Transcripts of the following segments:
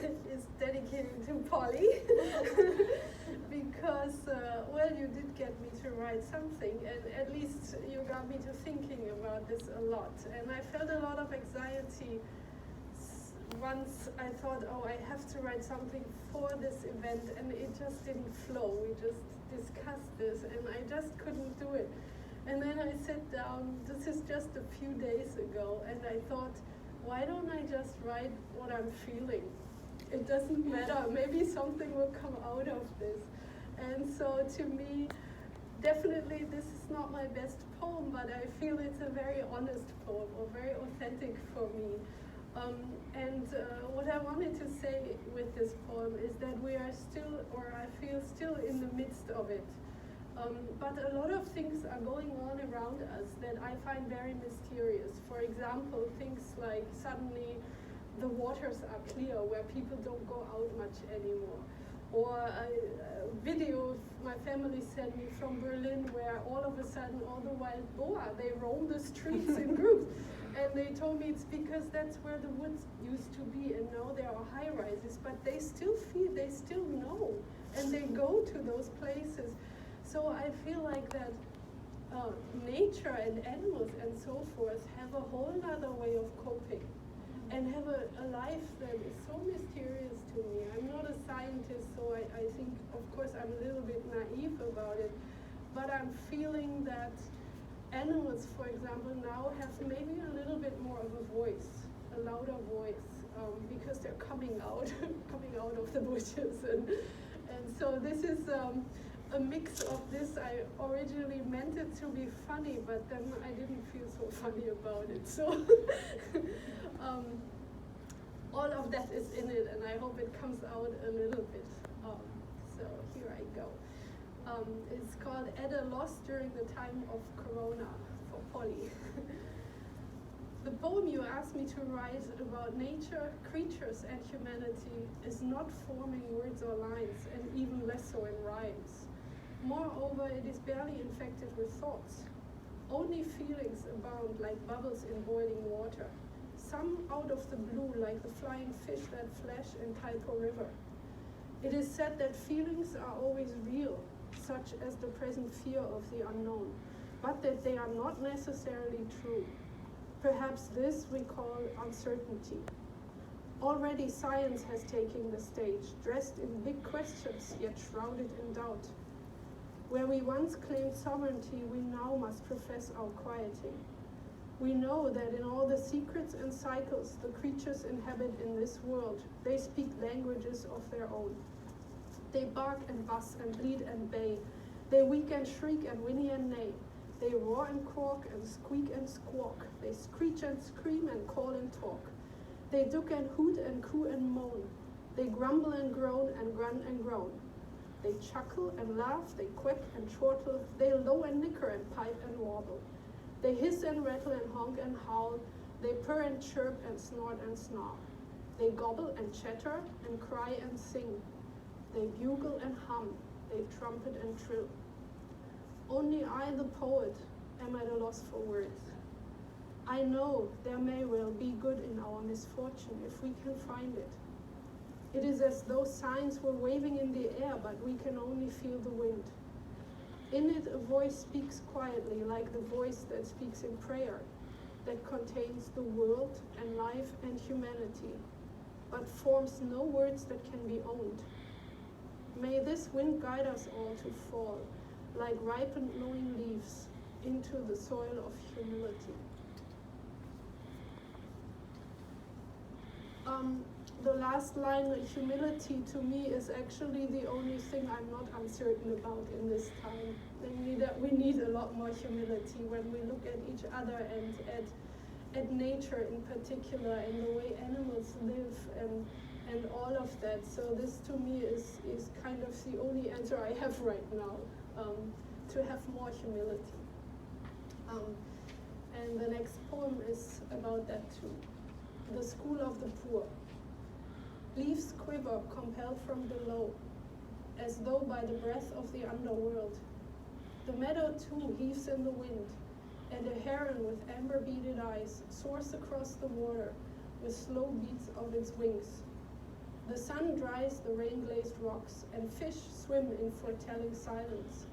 is dedicated to Polly because, well, you did get me to write something, and at least you got me to thinking about this a lot. And I felt a lot of anxiety once I thought, oh, I have to write something for this event, and it just didn't flow. We just discussed this, and I just couldn't do it. And then I sat down, this is just a few days ago, and I thought, why don't I just write what I'm feeling? It doesn't matter, maybe something will come out of this. And so to me, definitely this is not my best poem, but I feel it's a very honest poem, or very authentic for me. What I wanted to say with this poem is that we are still, or I feel still in the midst of it. But a lot of things are going on around us that I find very mysterious. For example, things like suddenly the waters are clear where people don't go out much anymore. Or a video my family sent me from Berlin where all of a sudden all the wild boar, they roam the streets in groups. And they told me it's because that's where the woods used to be, and now there are high rises, but they still feel, they still know, and they go to those places. So I feel like that nature and animals and so forth have a whole other way of coping, and have a life that is so mysterious to me. I'm not a scientist, so I think, of course, I'm a little bit naive about it, but I'm feeling that animals, for example, now have maybe a little bit more of a voice, a louder voice, because they're coming out of the bushes, and so this is a mix of this. I originally meant it to be funny, but then I didn't feel so funny about it. So all of that is in it, and I hope it comes out a little bit. So here I go. It's called At a Loss During the Time of Corona, for Polly. The poem you asked me to write about nature, creatures, and humanity is not forming words or lines, and even less so in rhymes. Moreover, it is barely infected with thoughts. Only feelings abound like bubbles in boiling water, some out of the blue like the flying fish that flash in Taipo River. It is said that feelings are always real, such as the present fear of the unknown, but that they are not necessarily true. Perhaps this we call uncertainty. Already science has taken the stage, dressed in big questions, yet shrouded in doubt. Where we once claimed sovereignty, we now must profess our quieting. We know that in all the secrets and cycles the creatures inhabit in this world, they speak languages of their own. They bark and buzz and bleat and bay. They weak and shriek and whinny and neigh. They roar and quack and squeak and squawk. They screech and scream and call and talk. They duck and hoot and coo and moan. They grumble and groan and grunt and groan. They chuckle and laugh, they quack and chortle. They low and nicker and pipe and warble. They hiss and rattle and honk and howl. They purr and chirp and snort and snarl. They gobble and chatter and cry and sing. They bugle and hum, they trumpet and trill. Only I, the poet, am at a loss for words. I know there may well be good in our misfortune if we can find it. It is as though signs were waving in the air, but we can only feel the wind. In it a voice speaks quietly, like the voice that speaks in prayer, that contains the world and life and humanity, but forms no words that can be owned. May this wind guide us all to fall, like ripened knowing leaves, into the soil of humility. The last line, humility, to me is actually the only thing I'm not uncertain about in this time. Namely that we need a lot more humility when we look at each other and at nature in particular, and the way animals live and all of that. So this to me is kind of the only answer I have right now, to have more humility. And the next poem is about that too. The School of the Poor. Leaves quiver, compelled from below, as though by the breath of the underworld. The meadow too heaves in the wind, and a heron with amber-beaded eyes soars across the water with slow beats of its wings. The sun dries the rain-glazed rocks, and fish swim in foretelling silence.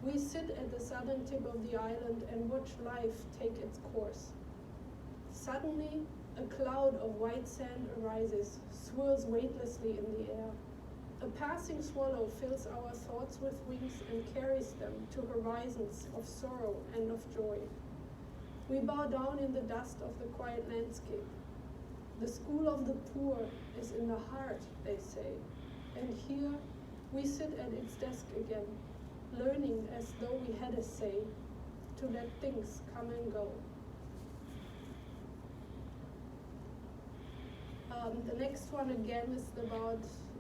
We sit at the southern tip of the island and watch life take its course. Suddenly, a cloud of white sand arises, swirls weightlessly in the air. A passing swallow fills our thoughts with wings and carries them to horizons of sorrow and of joy. We bow down in the dust of the quiet landscape. The school of the poor is in the heart, they say, and here we sit at its desk again, learning as though we had a say to let things come and go. The next one again is about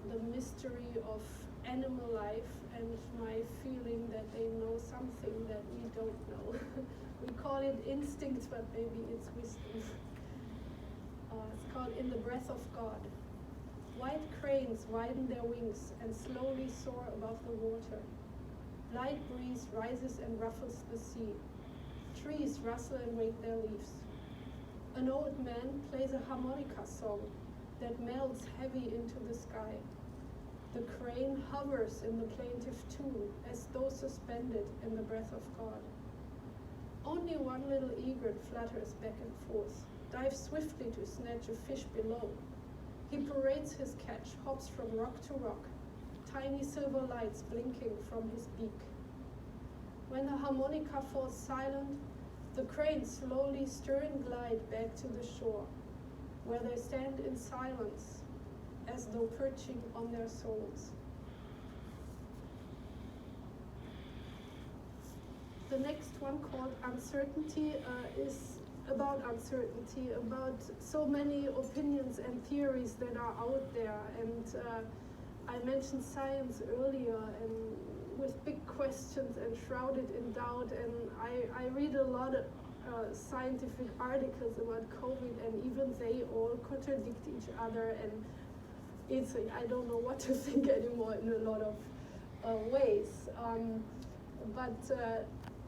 the mystery of animal life and my feeling that they know something that we don't know. We call it instinct, but maybe it's wisdom. It's called In the Breath of God. White cranes widen their wings and slowly soar above the water. Light breeze rises and ruffles the sea. Trees rustle and wake their leaves. An old man plays a harmonica song that melts heavy into the sky. The crane hovers in the plaintive tune as though suspended in the breath of God. Only one little egret flutters back and forth, dives swiftly to snatch a fish below. He parades his catch, hops from rock to rock, tiny silver lights blinking from his beak. When the harmonica falls silent, the cranes slowly stir and glide back to the shore, where they stand in silence, as though perching on their souls. The next one, called Uncertainty, is about uncertainty, about so many opinions and theories that are out there. And I mentioned science earlier, and with big questions and shrouded in doubt. And I read a lot of scientific articles about COVID, and even they all contradict each other. And I don't know what to think anymore in a lot of ways.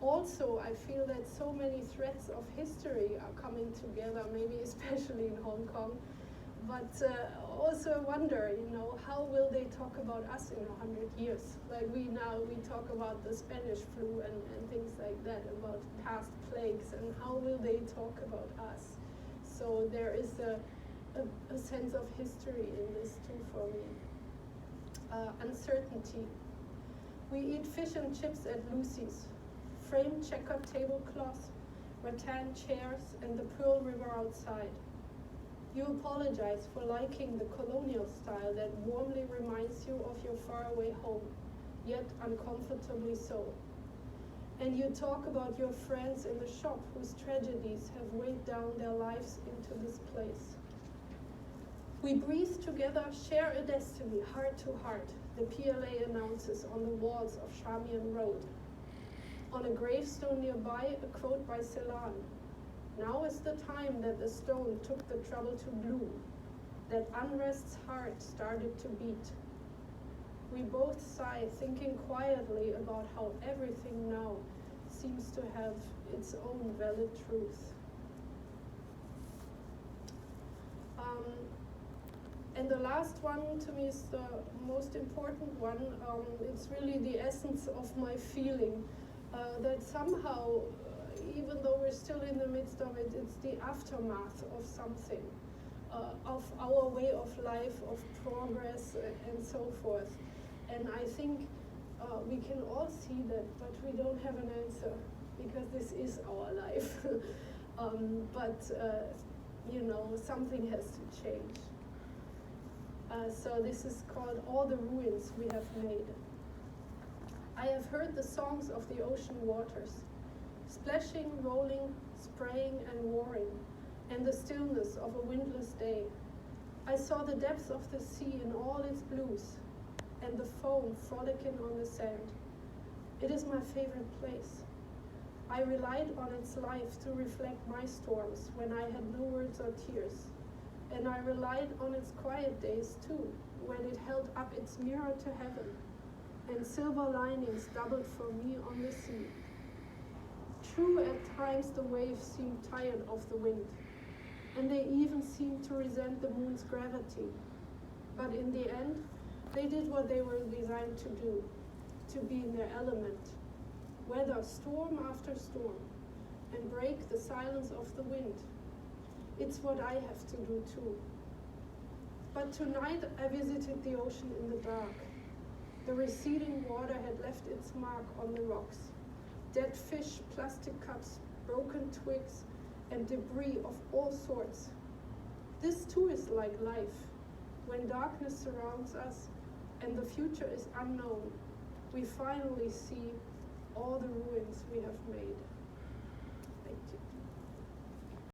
Also, I feel that so many threads of history are coming together, maybe especially in Hong Kong. But also wonder, how will they talk about us in 100 years? Like we talk about the Spanish flu and things like that, about past plagues, and how will they talk about us? So there is a sense of history in this too for me. Uncertainty. We eat fish and chips at Lucy's. Framed checkered tablecloth, rattan chairs, and the Pearl River outside. You apologize for liking the colonial style that warmly reminds you of your faraway home, yet uncomfortably so. And you talk about your friends in the shop whose tragedies have weighed down their lives into this place. We breathe together, share a destiny, heart to heart, the PLA announces on the walls of Shamian Road. On a gravestone nearby, a quote by Celan. Now is the time that the stone took the trouble to bloom, that unrest's heart started to beat. We both sigh, thinking quietly about how everything now seems to have its own valid truth. And the last one to me is the most important one. It's really the essence of my feeling. That somehow, even though we're still in the midst of it, it's the aftermath of something, of our way of life, of progress, and so forth. And I think we can all see that, but we don't have an answer, because this is our life. Something has to change. So this is called All the Ruins We Have Made. I have heard the songs of the ocean waters, splashing, rolling, spraying, and warring, and the stillness of a windless day. I saw the depths of the sea in all its blues, and the foam frolicking on the sand. It is my favorite place. I relied on its life to reflect my storms when I had no words or tears, and I relied on its quiet days too, when it held up its mirror to heaven, and silver linings doubled for me on the sea. True, at times the waves seemed tired of the wind, and they even seemed to resent the moon's gravity. But in the end, they did what they were designed to do, to be in their element, weather storm after storm, and break the silence of the wind. It's what I have to do too. But tonight I visited the ocean in the dark. The receding water had left its mark on the rocks. Dead fish, plastic cups, broken twigs, and debris of all sorts. This too is like life. When darkness surrounds us and the future is unknown, we finally see all the ruins we have made. Thank you.